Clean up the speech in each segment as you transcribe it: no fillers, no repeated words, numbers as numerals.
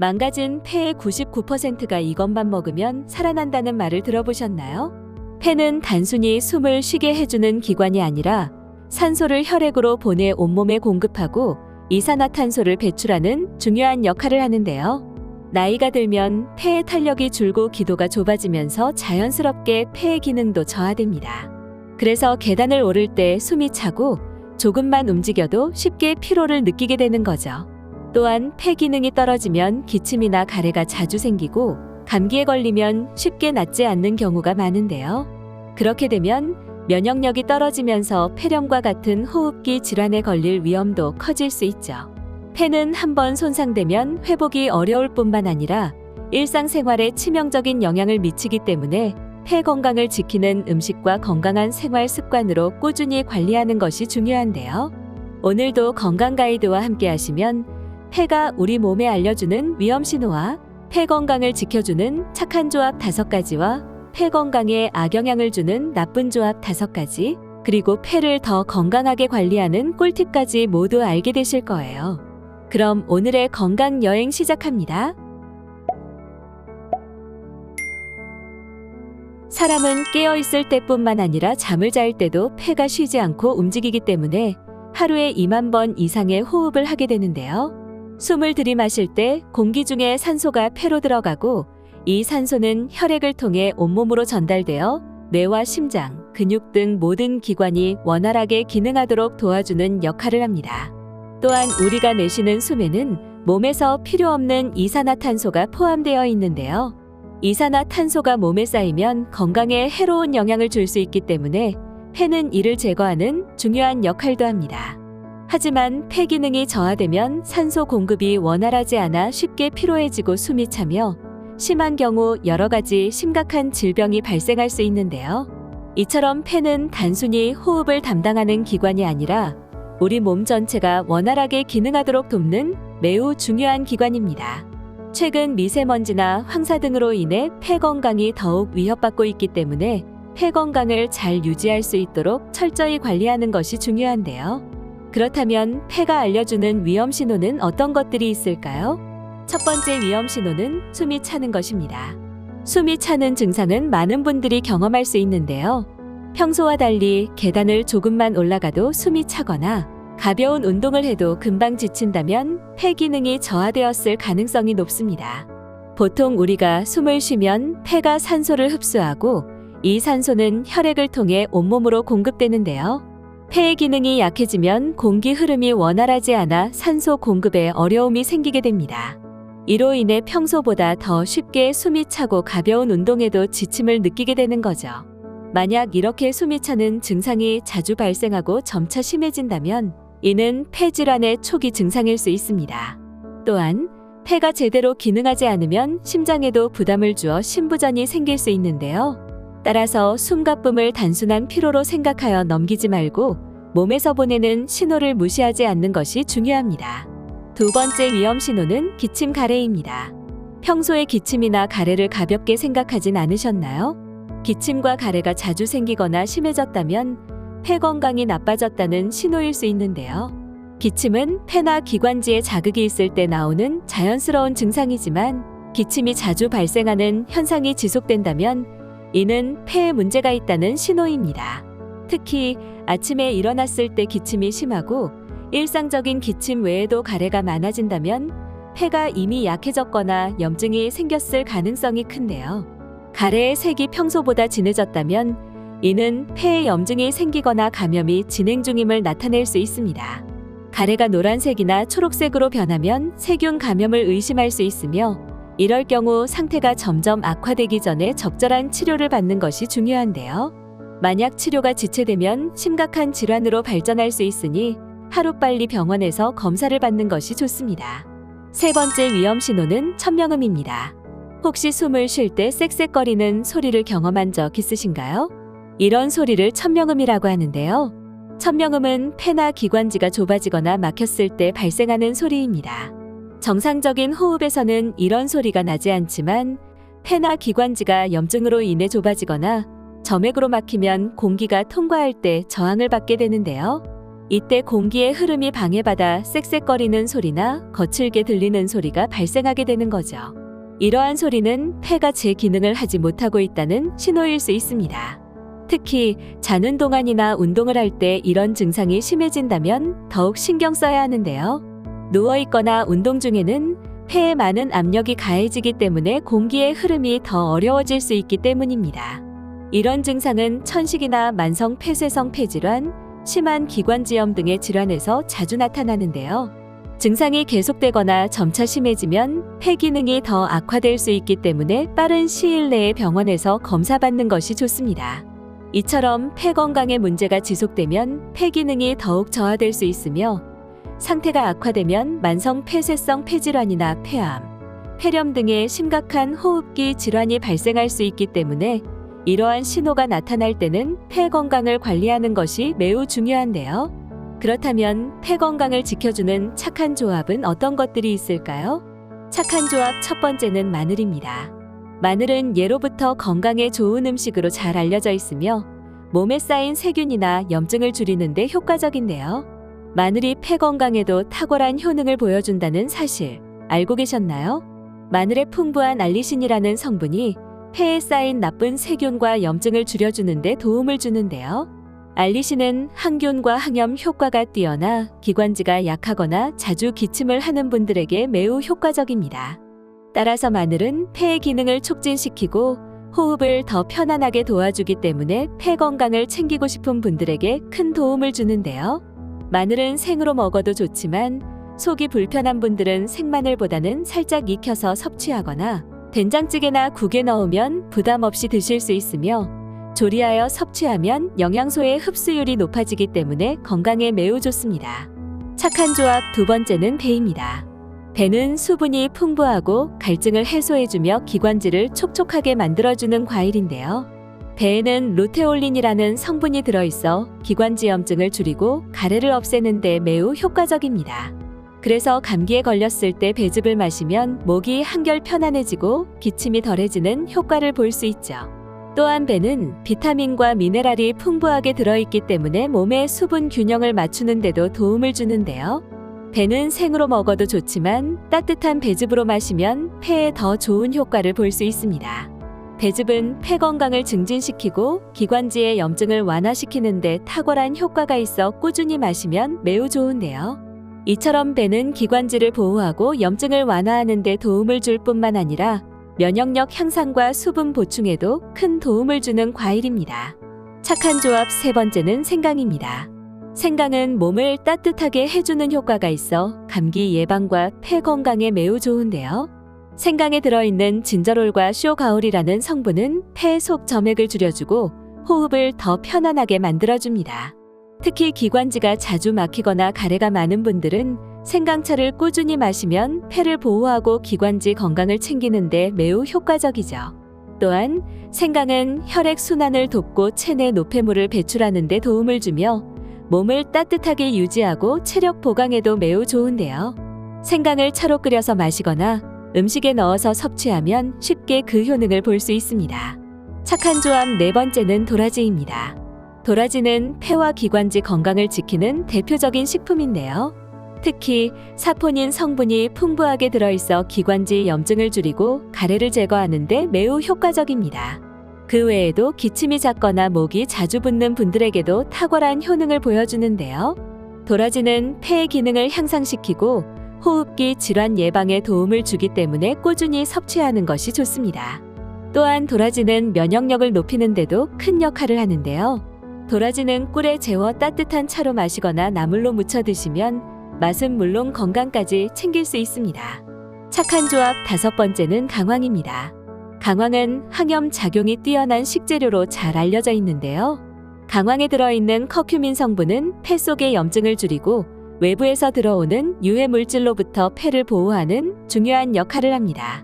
망가진 폐의 99%가 이것만 먹으면 살아난다는 말을 들어보셨나요? 폐는 단순히 숨을 쉬게 해주는 기관이 아니라 산소를 혈액으로 보내 온몸에 공급하고 이산화탄소를 배출하는 중요한 역할을 하는데요. 나이가 들면 폐의 탄력이 줄고 기도가 좁아지면서 자연스럽게 폐의 기능도 저하됩니다. 그래서 계단을 오를 때 숨이 차고 조금만 움직여도 쉽게 피로를 느끼게 되는 거죠. 또한 폐 기능이 떨어지면 기침이나 가래가 자주 생기고 감기에 걸리면 쉽게 낫지 않는 경우가 많은데요. 그렇게 되면 면역력이 떨어지면서 폐렴과 같은 호흡기 질환에 걸릴 위험도 커질 수 있죠. 폐는 한번 손상되면 회복이 어려울 뿐만 아니라 일상생활에 치명적인 영향을 미치기 때문에 폐 건강을 지키는 음식과 건강한 생활 습관으로 꾸준히 관리하는 것이 중요한데요. 오늘도 건강 가이드와 함께 하시면 폐가 우리 몸에 알려주는 위험 신호와 폐 건강을 지켜주는 착한 조합 5가지와 폐 건강에 악영향을 주는 나쁜 조합 5가지, 그리고 폐를 더 건강하게 관리하는 꿀팁까지 모두 알게 되실 거예요. 그럼 오늘의 건강 여행 시작합니다. 사람은 깨어있을 때뿐만 아니라 잠을 잘 때도 폐가 쉬지 않고 움직이기 때문에 하루에 2만 번 이상의 호흡을 하게 되는데요. 숨을 들이마실 때 공기 중에 산소가 폐로 들어가고 이 산소는 혈액을 통해 온몸으로 전달되어 뇌와 심장, 근육 등 모든 기관이 원활하게 기능하도록 도와주는 역할을 합니다. 또한 우리가 내쉬는 숨에는 몸에서 필요 없는 이산화탄소가 포함되어 있는데요. 이산화탄소가 몸에 쌓이면 건강에 해로운 영향을 줄 수 있기 때문에 폐는 이를 제거하는 중요한 역할도 합니다. 하지만 폐 기능이 저하되면 산소 공급이 원활하지 않아 쉽게 피로해지고 숨이 차며 심한 경우 여러 가지 심각한 질병이 발생할 수 있는데요. 이처럼 폐는 단순히 호흡을 담당하는 기관이 아니라 우리 몸 전체가 원활하게 기능하도록 돕는 매우 중요한 기관입니다. 최근 미세먼지나 황사 등으로 인해 폐 건강이 더욱 위협받고 있기 때문에 폐 건강을 잘 유지할 수 있도록 철저히 관리하는 것이 중요한데요. 그렇다면 폐가 알려주는 위험 신호는 어떤 것들이 있을까요? 첫 번째 위험 신호는 숨이 차는 것입니다. 숨이 차는 증상은 많은 분들이 경험할 수 있는데요. 평소와 달리 계단을 조금만 올라가도 숨이 차거나 가벼운 운동을 해도 금방 지친다면 폐 기능이 저하되었을 가능성이 높습니다. 보통 우리가 숨을 쉬면 폐가 산소를 흡수하고 이 산소는 혈액을 통해 온몸으로 공급되는데요. 폐의 기능이 약해지면 공기 흐름이 원활하지 않아 산소 공급에 어려움이 생기게 됩니다. 이로 인해 평소보다 더 쉽게 숨이 차고 가벼운 운동에도 지침을 느끼게 되는 거죠. 만약 이렇게 숨이 차는 증상이 자주 발생하고 점차 심해진다면 이는 폐질환의 초기 증상일 수 있습니다. 또한 폐가 제대로 기능하지 않으면 심장에도 부담을 주어 심부전이 생길 수 있는데요. 따라서 숨가쁨을 단순한 피로로 생각하여 넘기지 말고 몸에서 보내는 신호를 무시하지 않는 것이 중요합니다. 두 번째 위험 신호는 기침 가래입니다. 평소에 기침이나 가래를 가볍게 생각하진 않으셨나요? 기침과 가래가 자주 생기거나 심해졌다면 폐 건강이 나빠졌다는 신호일 수 있는데요. 기침은 폐나 기관지에 자극이 있을 때 나오는 자연스러운 증상이지만 기침이 자주 발생하는 현상이 지속된다면 이는 폐에 문제가 있다는 신호입니다. 특히 아침에 일어났을 때 기침이 심하고 일상적인 기침 외에도 가래가 많아진다면 폐가 이미 약해졌거나 염증이 생겼을 가능성이 큰데요. 가래의 색이 평소보다 진해졌다면 이는 폐에 염증이 생기거나 감염이 진행 중임을 나타낼 수 있습니다. 가래가 노란색이나 초록색으로 변하면 세균 감염을 의심할 수 있으며 이럴 경우 상태가 점점 악화되기 전에 적절한 치료를 받는 것이 중요한데요. 만약 치료가 지체되면 심각한 질환으로 발전할 수 있으니 하루빨리 병원에서 검사를 받는 것이 좋습니다. 세 번째 위험 신호는 천명음입니다. 혹시 숨을 쉴 때 쌕쌕거리는 소리를 경험한 적 있으신가요? 이런 소리를 천명음이라고 하는데요. 천명음은 폐나 기관지가 좁아지거나 막혔을 때 발생하는 소리입니다. 정상적인 호흡에서는 이런 소리가 나지 않지만 폐나 기관지가 염증으로 인해 좁아지거나 점액으로 막히면 공기가 통과할 때 저항을 받게 되는데요. 이때 공기의 흐름이 방해받아 쌕쌕거리는 소리나 거칠게 들리는 소리가 발생하게 되는 거죠. 이러한 소리는 폐가 제 기능을 하지 못하고 있다는 신호일 수 있습니다. 특히 자는 동안이나 운동을 할 때 이런 증상이 심해진다면 더욱 신경 써야 하는데요. 누워있거나 운동 중에는 폐에 많은 압력이 가해지기 때문에 공기의 흐름이 더 어려워질 수 있기 때문입니다. 이런 증상은 천식이나 만성 폐쇄성 폐질환, 심한 기관지염 등의 질환에서 자주 나타나는데요. 증상이 계속되거나 점차 심해지면 폐 기능이 더 악화될 수 있기 때문에 빠른 시일 내에 병원에서 검사받는 것이 좋습니다. 이처럼 폐 건강에 문제가 지속되면 폐 기능이 더욱 저하될 수 있으며 상태가 악화되면 만성 폐쇄성 폐질환이나 폐암, 폐렴 등의 심각한 호흡기 질환이 발생할 수 있기 때문에 이러한 신호가 나타날 때는 폐 건강을 관리하는 것이 매우 중요한데요. 그렇다면 폐 건강을 지켜주는 착한 조합은 어떤 것들이 있을까요? 착한 조합 첫 번째는 마늘입니다. 마늘은 예로부터 건강에 좋은 음식으로 잘 알려져 있으며 몸에 쌓인 세균이나 염증을 줄이는 데 효과적인데요. 마늘이 폐 건강에도 탁월한 효능을 보여준다는 사실 알고 계셨나요? 마늘의 풍부한 알리신이라는 성분이 폐에 쌓인 나쁜 세균과 염증을 줄여주는 데 도움을 주는데요. 알리신은 항균과 항염 효과가 뛰어나 기관지가 약하거나 자주 기침을 하는 분들에게 매우 효과적입니다. 따라서 마늘은 폐의 기능을 촉진시키고 호흡을 더 편안하게 도와주기 때문에 폐 건강을 챙기고 싶은 분들에게 큰 도움을 주는데요. 마늘은 생으로 먹어도 좋지만 속이 불편한 분들은 생마늘보다는 살짝 익혀서 섭취하거나 된장찌개나 국에 넣으면 부담 없이 드실 수 있으며 조리하여 섭취하면 영양소의 흡수율이 높아지기 때문에 건강에 매우 좋습니다. 착한 조합 두 번째는 배입니다. 배는 수분이 풍부하고 갈증을 해소해주며 기관지를 촉촉하게 만들어주는 과일인데요. 배에는 루테올린이라는 성분이 들어있어 기관지염증을 줄이고 가래를 없애는 데 매우 효과적입니다. 그래서 감기에 걸렸을 때 배즙을 마시면 목이 한결 편안해지고 기침이 덜해지는 효과를 볼 수 있죠. 또한 배는 비타민과 미네랄이 풍부하게 들어있기 때문에 몸의 수분 균형을 맞추는 데도 도움을 주는데요. 배는 생으로 먹어도 좋지만 따뜻한 배즙으로 마시면 폐에 더 좋은 효과를 볼 수 있습니다. 배즙은 폐 건강을 증진시키고 기관지의 염증을 완화시키는 데 탁월한 효과가 있어 꾸준히 마시면 매우 좋은데요. 이처럼 배는 기관지를 보호하고 염증을 완화하는 데 도움을 줄 뿐만 아니라 면역력 향상과 수분 보충에도 큰 도움을 주는 과일입니다. 착한 조합 세 번째는 생강입니다. 생강은 몸을 따뜻하게 해주는 효과가 있어 감기 예방과 폐 건강에 매우 좋은데요. 생강에 들어있는 진저롤과 쇼가올이라는 성분은 폐 속 점액을 줄여주고 호흡을 더 편안하게 만들어줍니다. 특히 기관지가 자주 막히거나 가래가 많은 분들은 생강차를 꾸준히 마시면 폐를 보호하고 기관지 건강을 챙기는 데 매우 효과적이죠. 또한 생강은 혈액 순환을 돕고 체내 노폐물을 배출하는 데 도움을 주며 몸을 따뜻하게 유지하고 체력 보강에도 매우 좋은데요. 생강을 차로 끓여서 마시거나 음식에 넣어서 섭취하면 쉽게 그 효능을 볼 수 있습니다. 착한 조합 네 번째는 도라지입니다. 도라지는 폐와 기관지 건강을 지키는 대표적인 식품인데요. 특히 사포닌 성분이 풍부하게 들어있어 기관지 염증을 줄이고 가래를 제거하는 데 매우 효과적입니다. 그 외에도 기침이 잦거나 목이 자주 붓는 분들에게도 탁월한 효능을 보여주는데요. 도라지는 폐의 기능을 향상시키고 호흡기 질환 예방에 도움을 주기 때문에 꾸준히 섭취하는 것이 좋습니다. 또한 도라지는 면역력을 높이는 데도 큰 역할을 하는데요. 도라지는 꿀에 재워 따뜻한 차로 마시거나 나물로 무쳐 드시면 맛은 물론 건강까지 챙길 수 있습니다. 착한 조합 다섯 번째는 강황입니다. 강황은 항염 작용이 뛰어난 식재료로 잘 알려져 있는데요. 강황에 들어있는 커큐민 성분은 폐 속의 염증을 줄이고 외부에서 들어오는 유해 물질로부터 폐를 보호하는 중요한 역할을 합니다.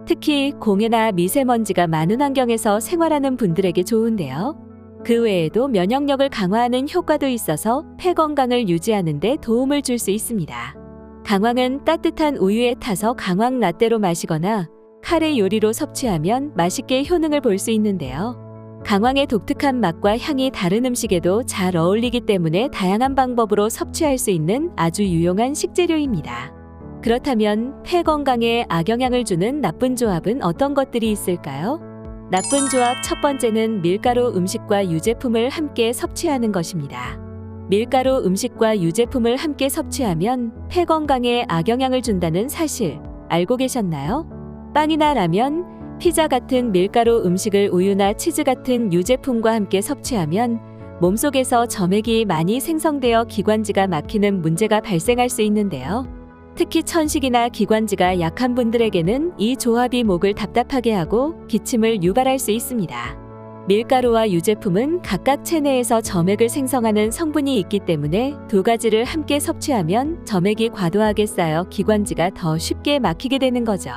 특히 공해나 미세먼지가 많은 환경에서 생활하는 분들에게 좋은데요. 그 외에도 면역력을 강화하는 효과도 있어서 폐 건강을 유지하는 데 도움을 줄 수 있습니다. 강황은 따뜻한 우유에 타서 강황 라떼로 마시거나 카레 요리로 섭취하면 맛있게 효능을 볼 수 있는데요. 강황의 독특한 맛과 향이 다른 음식에도 잘 어울리기 때문에 다양한 방법으로 섭취할 수 있는 아주 유용한 식재료입니다. 그렇다면 폐 건강에 악영향을 주는 나쁜 조합은 어떤 것들이 있을까요? 나쁜 조합 첫 번째는 밀가루 음식과 유제품을 함께 섭취하는 것입니다. 밀가루 음식과 유제품을 함께 섭취하면 폐 건강에 악영향을 준다는 사실 알고 계셨나요? 빵이나 라면, 피자 같은 밀가루 음식을 우유나 치즈 같은 유제품과 함께 섭취하면 몸속에서 점액이 많이 생성되어 기관지가 막히는 문제가 발생할 수 있는데요. 특히 천식이나 기관지가 약한 분들에게는 이 조합이 목을 답답하게 하고 기침을 유발할 수 있습니다. 밀가루와 유제품은 각각 체내에서 점액을 생성하는 성분이 있기 때문에 두 가지를 함께 섭취하면 점액이 과도하게 쌓여 기관지가 더 쉽게 막히게 되는 거죠.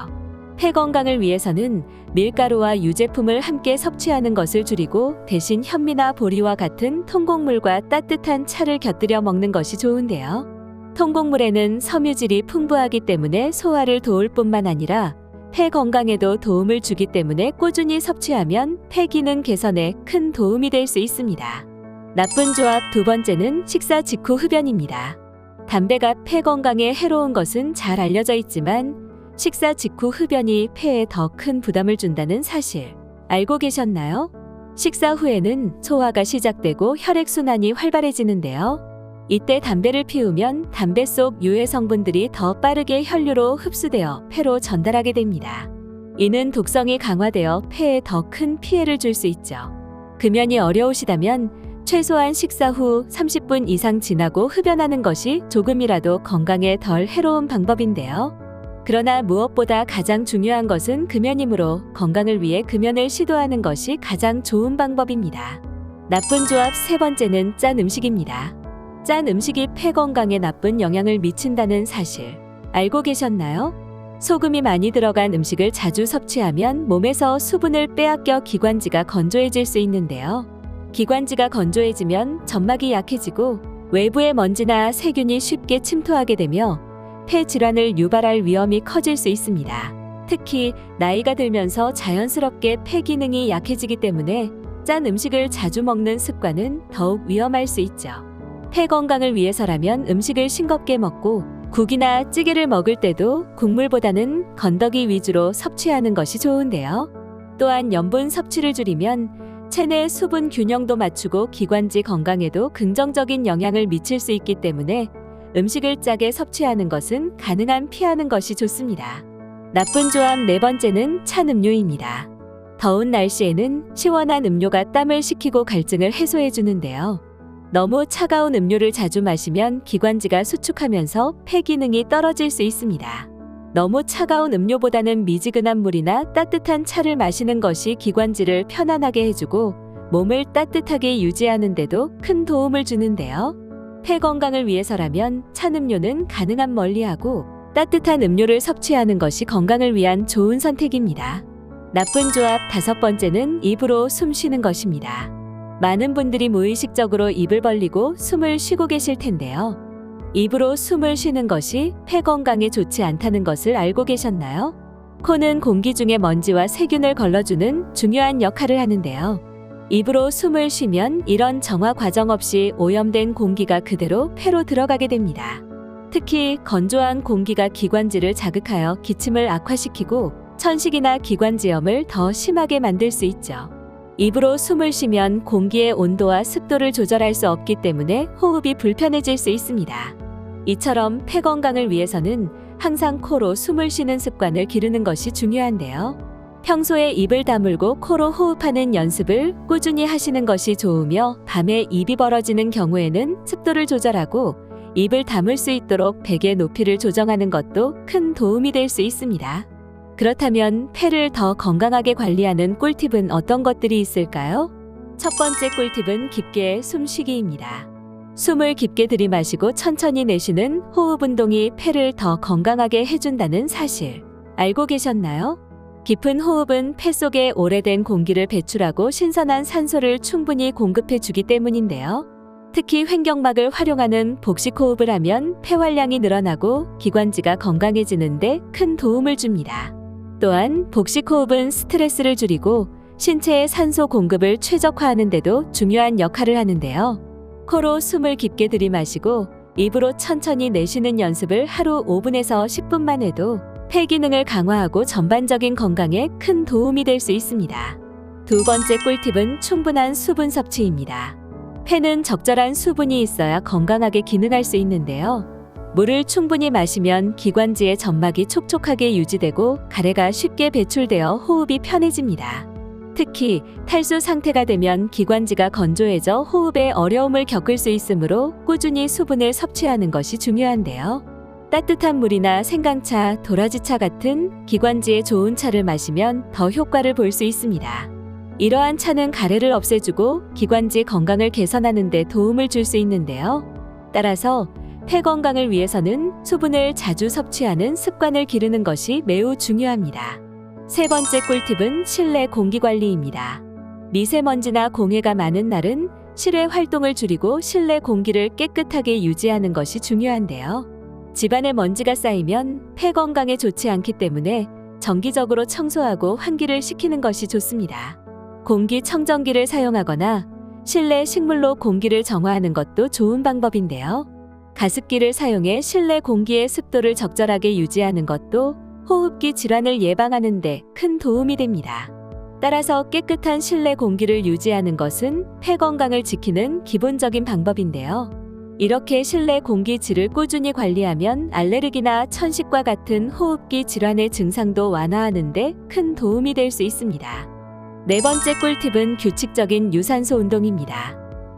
폐 건강을 위해서는 밀가루와 유제품을 함께 섭취하는 것을 줄이고 대신 현미나 보리와 같은 통곡물과 따뜻한 차를 곁들여 먹는 것이 좋은데요. 통곡물에는 섬유질이 풍부하기 때문에 소화를 도울 뿐만 아니라 폐 건강에도 도움을 주기 때문에 꾸준히 섭취하면 폐 기능 개선에 큰 도움이 될 수 있습니다. 나쁜 조합 두 번째는 식사 직후 흡연입니다. 담배가 폐 건강에 해로운 것은 잘 알려져 있지만 식사 직후 흡연이 폐에 더 큰 부담을 준다는 사실 알고 계셨나요? 식사 후에는 소화가 시작되고 혈액순환이 활발해지는데요. 이때 담배를 피우면 담배 속 유해 성분들이 더 빠르게 혈류로 흡수되어 폐로 전달하게 됩니다. 이는 독성이 강화되어 폐에 더 큰 피해를 줄 수 있죠. 금연이 어려우시다면 최소한 식사 후 30분 이상 지나고 흡연하는 것이 조금이라도 건강에 덜 해로운 방법인데요. 그러나 무엇보다 가장 중요한 것은 금연이므로 건강을 위해 금연을 시도하는 것이 가장 좋은 방법입니다. 나쁜 조합 세 번째는 짠 음식입니다. 짠 음식이 폐 건강에 나쁜 영향을 미친다는 사실 알고 계셨나요? 소금이 많이 들어간 음식을 자주 섭취하면 몸에서 수분을 빼앗겨 기관지가 건조해질 수 있는데요. 기관지가 건조해지면 점막이 약해지고 외부의 먼지나 세균이 쉽게 침투하게 되며 폐 질환을 유발할 위험이 커질 수 있습니다. 특히 나이가 들면서 자연스럽게 폐 기능이 약해지기 때문에 짠 음식을 자주 먹는 습관은 더욱 위험할 수 있죠. 폐 건강을 위해서라면 음식을 싱겁게 먹고 국이나 찌개를 먹을 때도 국물보다는 건더기 위주로 섭취하는 것이 좋은데요. 또한 염분 섭취를 줄이면 체내 수분 균형도 맞추고 기관지 건강에도 긍정적인 영향을 미칠 수 있기 때문에 음식을 짜게 섭취하는 것은 가능한 피하는 것이 좋습니다. 나쁜 조합 네 번째는 찬 음료입니다. 더운 날씨에는 시원한 음료가 땀을 식히고 갈증을 해소해 주는데요. 너무 차가운 음료를 자주 마시면 기관지가 수축하면서 폐 기능이 떨어질 수 있습니다. 너무 차가운 음료보다는 미지근한 물이나 따뜻한 차를 마시는 것이 기관지를 편안하게 해주고 몸을 따뜻하게 유지하는 데도 큰 도움을 주는데요. 폐 건강을 위해서라면 찬 음료는 가능한 멀리하고 따뜻한 음료를 섭취하는 것이 건강을 위한 좋은 선택입니다. 나쁜 조합 다섯 번째는 입으로 숨 쉬는 것입니다. 많은 분들이 무의식적으로 입을 벌리고 숨을 쉬고 계실 텐데요. 입으로 숨을 쉬는 것이 폐 건강에 좋지 않다는 것을 알고 계셨나요? 코는 공기 중에 먼지와 세균을 걸러주는 중요한 역할을 하는데요. 입으로 숨을 쉬면 이런 정화 과정 없이 오염된 공기가 그대로 폐로 들어가게 됩니다. 특히 건조한 공기가 기관지를 자극하여 기침을 악화시키고 천식이나 기관지염을 더 심하게 만들 수 있죠. 입으로 숨을 쉬면 공기의 온도와 습도를 조절할 수 없기 때문에 호흡이 불편해질 수 있습니다. 이처럼 폐 건강을 위해서는 항상 코로 숨을 쉬는 습관을 기르는 것이 중요한데요. 평소에 입을 다물고 코로 호흡하는 연습을 꾸준히 하시는 것이 좋으며 밤에 입이 벌어지는 경우에는 습도를 조절하고 입을 다물 수 있도록 베개 높이를 조정하는 것도 큰 도움이 될 수 있습니다. 그렇다면 폐를 더 건강하게 관리하는 꿀팁은 어떤 것들이 있을까요? 첫 번째 꿀팁은 깊게 숨쉬기입니다. 숨을 깊게 들이마시고 천천히 내쉬는 호흡 운동이 폐를 더 건강하게 해준다는 사실 알고 계셨나요? 깊은 호흡은 폐 속에 오래된 공기를 배출하고 신선한 산소를 충분히 공급해 주기 때문인데요. 특히 횡격막을 활용하는 복식 호흡을 하면 폐활량이 늘어나고 기관지가 건강해지는 데 큰 도움을 줍니다. 또한 복식 호흡은 스트레스를 줄이고 신체의 산소 공급을 최적화하는 데도 중요한 역할을 하는데요. 코로 숨을 깊게 들이마시고 입으로 천천히 내쉬는 연습을 하루 5분에서 10분만 해도 폐 기능을 강화하고 전반적인 건강에 큰 도움이 될 수 있습니다. 두 번째 꿀팁은 충분한 수분 섭취입니다. 폐는 적절한 수분이 있어야 건강하게 기능할 수 있는데요. 물을 충분히 마시면 기관지의 점막이 촉촉하게 유지되고 가래가 쉽게 배출되어 호흡이 편해집니다. 특히 탈수 상태가 되면 기관지가 건조해져 호흡에 어려움을 겪을 수 있으므로 꾸준히 수분을 섭취하는 것이 중요한데요. 따뜻한 물이나 생강차, 도라지차 같은 기관지에 좋은 차를 마시면 더 효과를 볼 수 있습니다. 이러한 차는 가래를 없애주고 기관지 건강을 개선하는 데 도움을 줄 수 있는데요. 따라서 폐 건강을 위해서는 수분을 자주 섭취하는 습관을 기르는 것이 매우 중요합니다. 세 번째 꿀팁은 실내 공기 관리입니다. 미세먼지나 공해가 많은 날은 실외 활동을 줄이고 실내 공기를 깨끗하게 유지하는 것이 중요한데요. 집안에 먼지가 쌓이면 폐 건강에 좋지 않기 때문에 정기적으로 청소하고 환기를 시키는 것이 좋습니다. 공기청정기를 사용하거나 실내 식물로 공기를 정화하는 것도 좋은 방법인데요. 가습기를 사용해 실내 공기의 습도를 적절하게 유지하는 것도 호흡기 질환을 예방하는 데 큰 도움이 됩니다. 따라서 깨끗한 실내 공기를 유지하는 것은 폐 건강을 지키는 기본적인 방법인데요. 이렇게 실내 공기 질을 꾸준히 관리하면 알레르기나 천식과 같은 호흡기 질환의 증상도 완화하는 데 큰 도움이 될 수 있습니다. 네 번째 꿀팁은 규칙적인 유산소 운동입니다.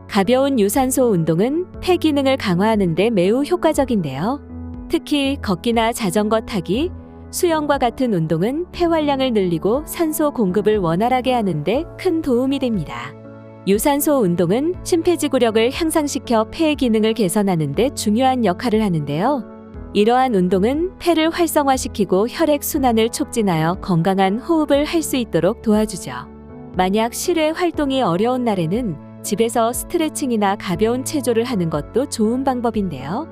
가벼운 유산소 운동은 폐 기능을 강화하는 데 매우 효과적인데요. 특히 걷기나 자전거 타기, 수영과 같은 운동은 폐활량을 늘리고 산소 공급을 원활하게 하는 데 큰 도움이 됩니다. 유산소 운동은 심폐지구력을 향상시켜 폐의 기능을 개선하는 데 중요한 역할을 하는데요. 이러한 운동은 폐를 활성화시키고 혈액 순환을 촉진하여 건강한 호흡을 할 수 있도록 도와주죠. 만약 실외 활동이 어려운 날에는 집에서 스트레칭이나 가벼운 체조를 하는 것도 좋은 방법인데요.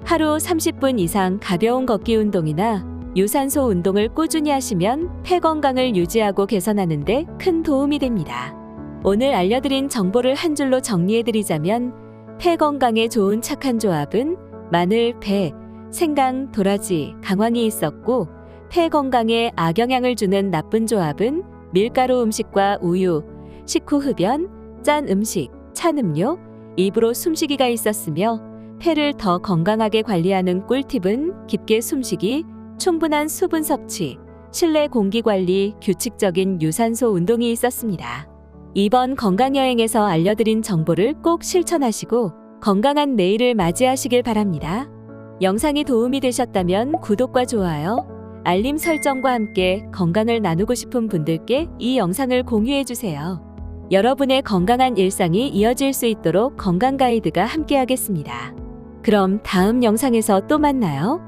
하루 30분 이상 가벼운 걷기 운동이나 유산소 운동을 꾸준히 하시면 폐 건강을 유지하고 개선하는 데 큰 도움이 됩니다. 오늘 알려드린 정보를 한 줄로 정리해드리자면 폐 건강에 좋은 착한 조합은 마늘, 배, 생강, 도라지, 강황이 있었고 폐 건강에 악영향을 주는 나쁜 조합은 밀가루 음식과 우유, 식후 흡연, 짠 음식, 찬 음료, 입으로 숨쉬기가 있었으며 폐를 더 건강하게 관리하는 꿀팁은 깊게 숨쉬기, 충분한 수분 섭취, 실내 공기 관리, 규칙적인 유산소 운동이 있었습니다. 이번 건강여행에서 알려드린 정보를 꼭 실천하시고 건강한 내일을 맞이하시길 바랍니다. 영상이 도움이 되셨다면 구독과 좋아요, 알림 설정과 함께 건강을 나누고 싶은 분들께 이 영상을 공유해주세요. 여러분의 건강한 일상이 이어질 수 있도록 건강 가이드가 함께하겠습니다. 그럼 다음 영상에서 또 만나요.